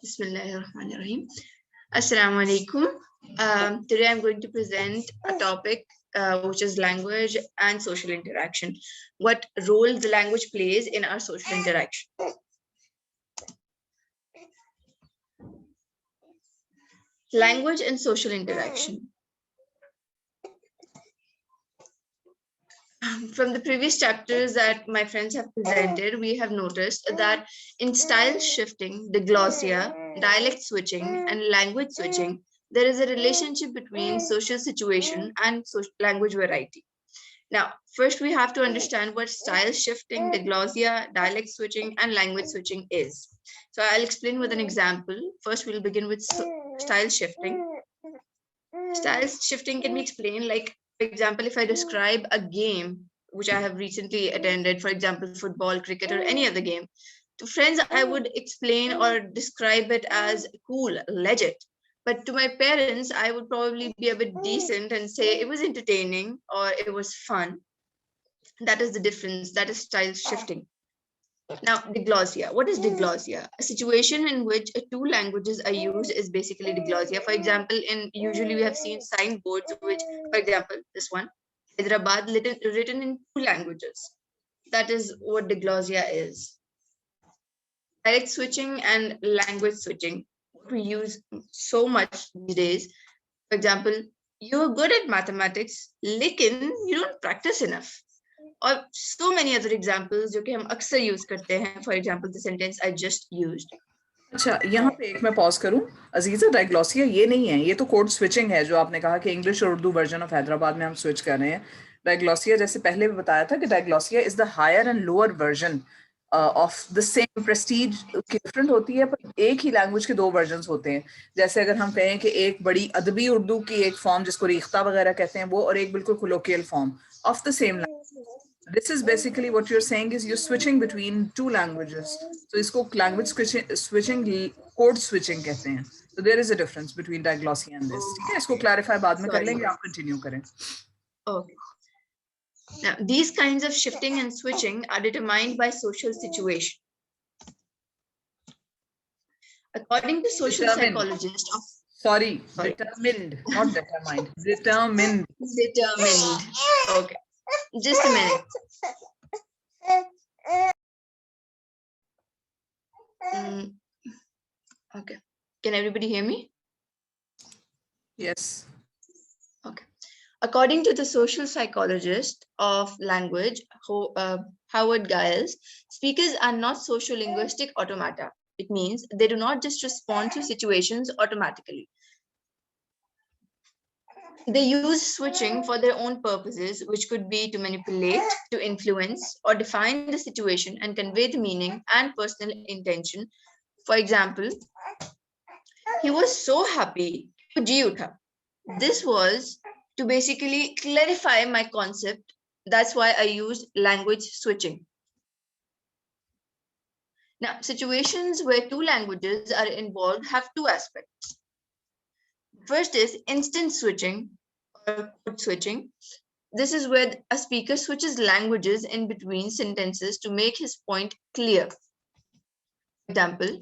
Bismillahirrahmanirrahim. Assalamu alaikum. Today I'm going to present a topic which is language and social interaction. What role the language plays in our social interaction. Language and social interaction. From the previous chapters that my friends have presented, we have noticed that in style shifting, diglossia, dialect switching, and language switching, there is a relationship between social situation and language variety. Now, first we have to understand what style shifting, diglossia, dialect switching, and language switching is. So I'll explain with an example. First, we'll begin with style shifting. Style shifting can be explained like, for example, if I describe a game which I have recently attended, for example, football, cricket, or any other game, to friends, I would explain or describe it as cool, legit. But to my parents, I would probably be a bit decent and say it was entertaining or it was fun. That is the difference. That is style shifting. Now, diglossia. What is diglossia? A situation in which two languages are used is basically diglossia. For example, usually we have seen signboards, which, for example, this one, Hyderabad, written in two languages. That is what diglossia is. Direct switching and language switching. We use so much these days. For example, you're good at mathematics, lekin you don't practice enough. और so many other examples जो कि हम अक्सर use करते हैं. For example, the sentence I just used. अच्छा, यहाँ पे एक मैं पॉज करूं. अजीजा, डायग्लॉसिया ये नहीं है, ये तो कोड स्विचिंग है जो आपने कहा कि इंग्लिश और उर्दू वर्जन ऑफ हैदराबाद में हम स्विच कर रहे हैं. डायग्लॉसिया जैसे पहले भी बताया था कि diglossia is the higher and lower version of the same prestige की डिफरेंट होती है, पर एक ही लैंग्वेज के दो वर्जन्स होते हैं. जैसे अगर हम कहें कि एक बड़ी अदबी उर्दू की एक फॉर्म जिसको रेख्ता वगैरह कहते हैं वो, और एक बिल्कुल colloquial form of the same language. This is basically what you're saying is you're switching between two languages. So इसको language switching, code switching कहते हैं. So there is a difference between diglossia and this. ठीक है, इसको clarify बाद में कर लेंगे, आप continue करें. Okay. Now, these kinds of shifting and switching are determined by social situation. According to social psychologists. Sorry, determined, not determined. Determined. Determined. Okay. Just a minute. Okay. Can everybody hear me? Yes. Okay. According to the social psychologist of language, Howard Giles, speakers are not sociolinguistic automata. It means they do not just respond to situations automatically. They use switching for their own purposes, which could be to manipulate, to influence, or define the situation and convey the meaning and personal intention. For example, he was so happy. This was to basically clarify my concept. That's why I used language switching. Now, situations where two languages are involved have two aspects. First is instant switching or code switching. This is where a speaker switches languages in between sentences to make his point clear. Example,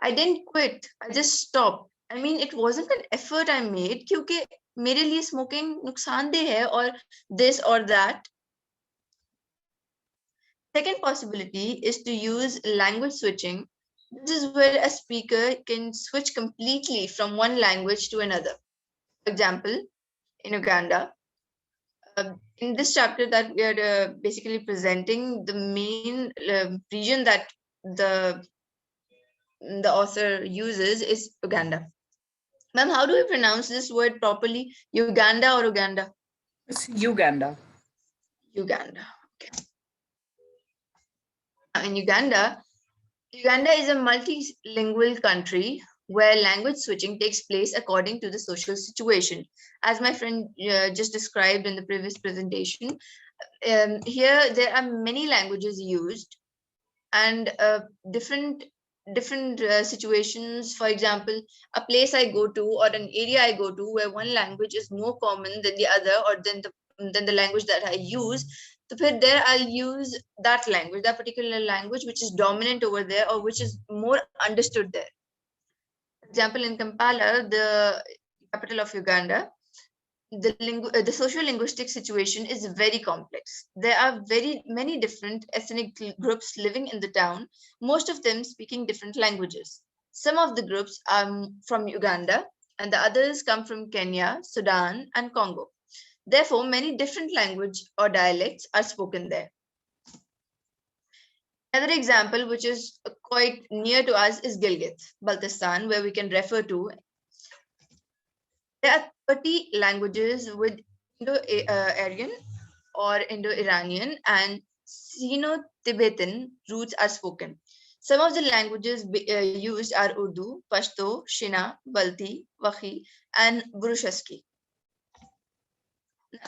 I didn't quit, I just stopped. I mean, it wasn't an effort I made क्योंकि मेरे लिए smoking नुकसानदेह है or this or that. Second possibility is to use language switching. This is where a speaker can switch completely from one language to another. For example, in Uganda, in this chapter that we are basically presenting, the main region that the author uses is Uganda. Ma'am, how do we pronounce this word properly? Uganda or Uganda? It's Uganda. Uganda. Okay. In Uganda is a multilingual country where language switching takes place according to the social situation. As my friend just described in the previous presentation, here there are many languages used and different different situations. For example, a place I go to or an area I go to where one language is more common than the other, or than the language that I use. So there I'll use that language, that particular language which is dominant over there or which is more understood there. For example, in Kampala, the capital of Uganda, the social linguistic situation is very complex. There are very many different ethnic groups living in the town, most of them speaking different languages. Some of the groups are from Uganda, and the others come from Kenya, Sudan, and Congo. Therefore, many different language or dialects are spoken there. Another example, which is quite near to us, is Gilgit, Baltistan, where we can refer to. There are 30 languages with Indo-Aryan or Indo-Iranian and Sino-Tibetan roots are spoken. Some of the languages used are Urdu, Pashto, Shina, Balti, Wakhi, and Burushaski.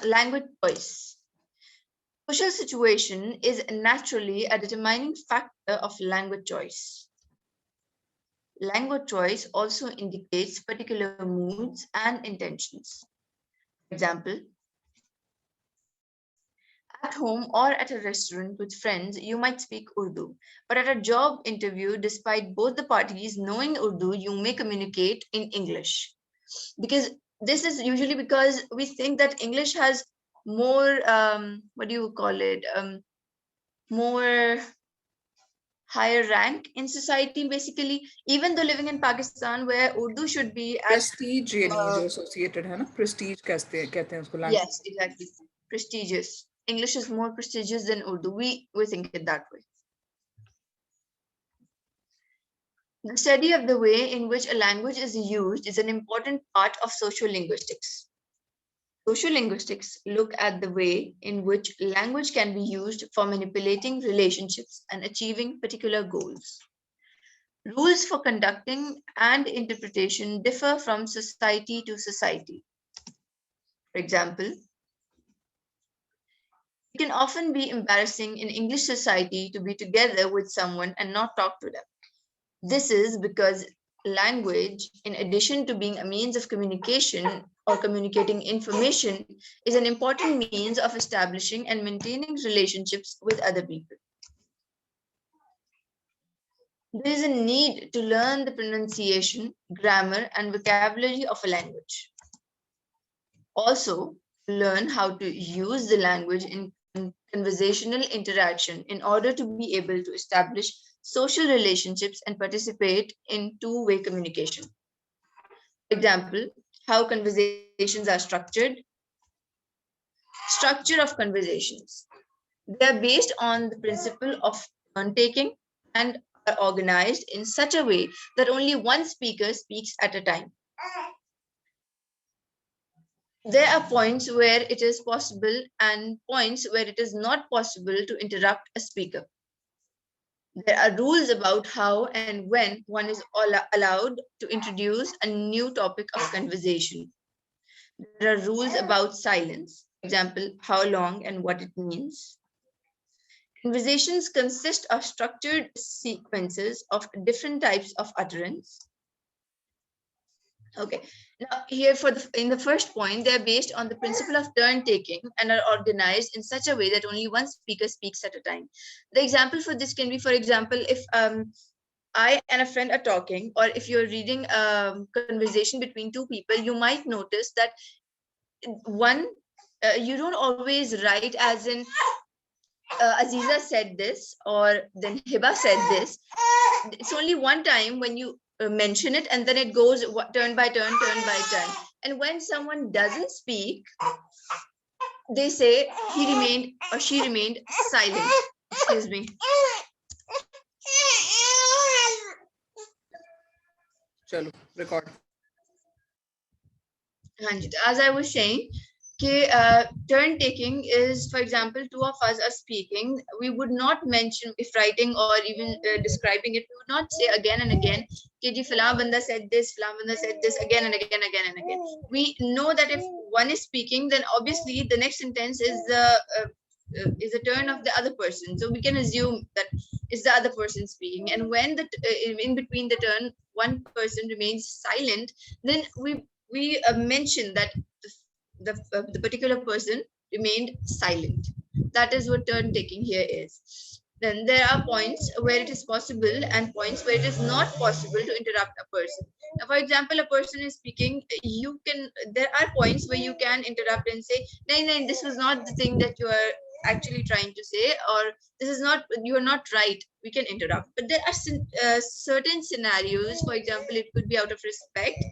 Language choice. Social situation is naturally a determining factor of language choice. Language choice also indicates particular moods and intentions. For example, at home or at a restaurant with friends, you might speak Urdu, but at a job interview, despite both the parties knowing Urdu, you may communicate in English. Because this is usually because we think that English has more, what do you call it, more higher rank in society, basically, even though living in Pakistan, where Urdu should be at Prestige यानी जो associated है ना, Prestige कहते हैं उसको language. yes, exactly, prestigious. English is more prestigious than Urdu. We think it that way. The study of the way in which a language is used is an important part of social linguistics. Social linguistics look at the way in which language can be used for manipulating relationships and achieving particular goals. Rules for conducting and interpretation differ from society to society. For example, it can often be embarrassing in English society to be together with someone and not talk to them. This is because language, in addition to being a means of communication or communicating information, is an important means of establishing and maintaining relationships with other people. There is a need to learn the pronunciation, grammar, and vocabulary of a language. Also, learn how to use the language in conversational interaction in order to be able to establish social relationships and participate in two-way communication. For example, how conversations are structured. Structure of conversations. They are based on the principle of turn-taking and are organized in such a way that only one speaker speaks at a time. There are points where it is possible and points where it is not possible to interrupt a speaker. There are rules about how and when one is allowed to introduce a new topic of conversation. There are rules about silence, for example, how long and what it means. Conversations consist of structured sequences of different types of utterance. Okay, now here in the first point, they're based on the principle of turn taking and are organized in such a way that only one speaker speaks at a time. The example for this can be, for example, if I and a friend are talking, or if you're reading a conversation between two people, you might notice that one, you don't always write as in Aziza said this, or then Hiba said this. It's only one time when you mention it, and then it goes turn by turn, turn by turn. And when someone doesn't speak, they say he remained or she remained silent. Excuse me. चलो record. As I was saying, turn taking is, for example, two of us are speaking. We would not mention, if writing or even describing it, we would not say again and again, ji Falan banda said this, Falan banda said this, again and again, again and again. We know that if one is speaking, then obviously the next sentence is the turn of the other person. So we can assume that is the other person speaking, and when the in between the turn one person remains silent, then we mention that the particular person remained silent. That is what turn taking here is. Then there are points where it is possible and points where it is not possible to interrupt a person. Now, for example, a person is speaking, you can, there are points where you can interrupt and say, no, no, this was not the thing that you are actually trying to say, or this is not, you are not right, we can interrupt. But there are certain scenarios, for example, it could be out of respect,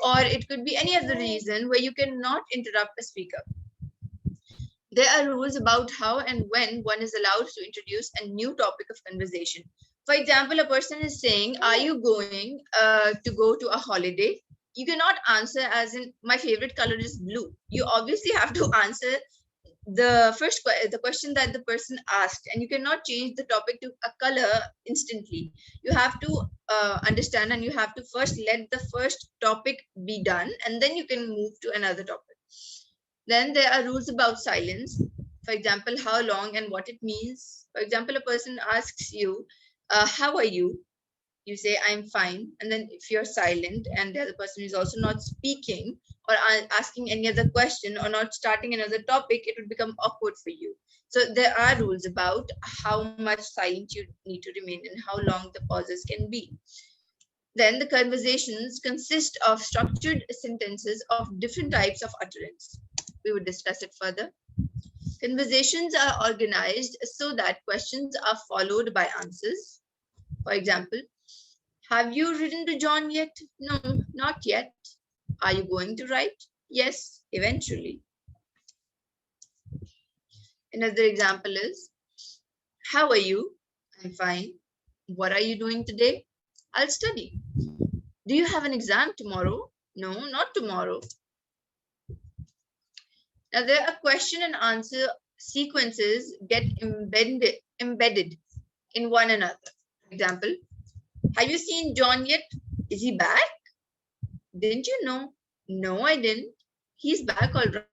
or it could be any other reason where you cannot interrupt a speaker. There are rules about how and when one is allowed to introduce a new topic of conversation. For example, a person is saying, are you going to go to a holiday? You cannot answer as in, my favorite color is blue. You obviously have to answer the question that the person asked, and you cannot change the topic to a color instantly. You have to understand, and you have to first let the first topic be done, and then you can move to another topic. Then there are rules about silence. For example, how long and what it means. For example, a person asks you, how are you? You say, I'm fine. And then if you're silent and the other person is also not speaking or asking any other question or not starting another topic, it would become awkward for you. So there are rules about how much silent you need to remain and how long the pauses can be. Then the conversations consist of structured sentences of different types of utterance. We would discuss it further. Conversations are organized so that questions are followed by answers. For example, have you written to John yet? No, not yet. Are you going to write? Yes, eventually. Another example is, how are you? I'm fine. What are you doing today? I'll study. Do you have an exam tomorrow? No, not tomorrow. Now, there are question and answer sequences get embedded in one another. For example, have you seen John yet? Is he back? Didn't you know? No, I didn't. He's back all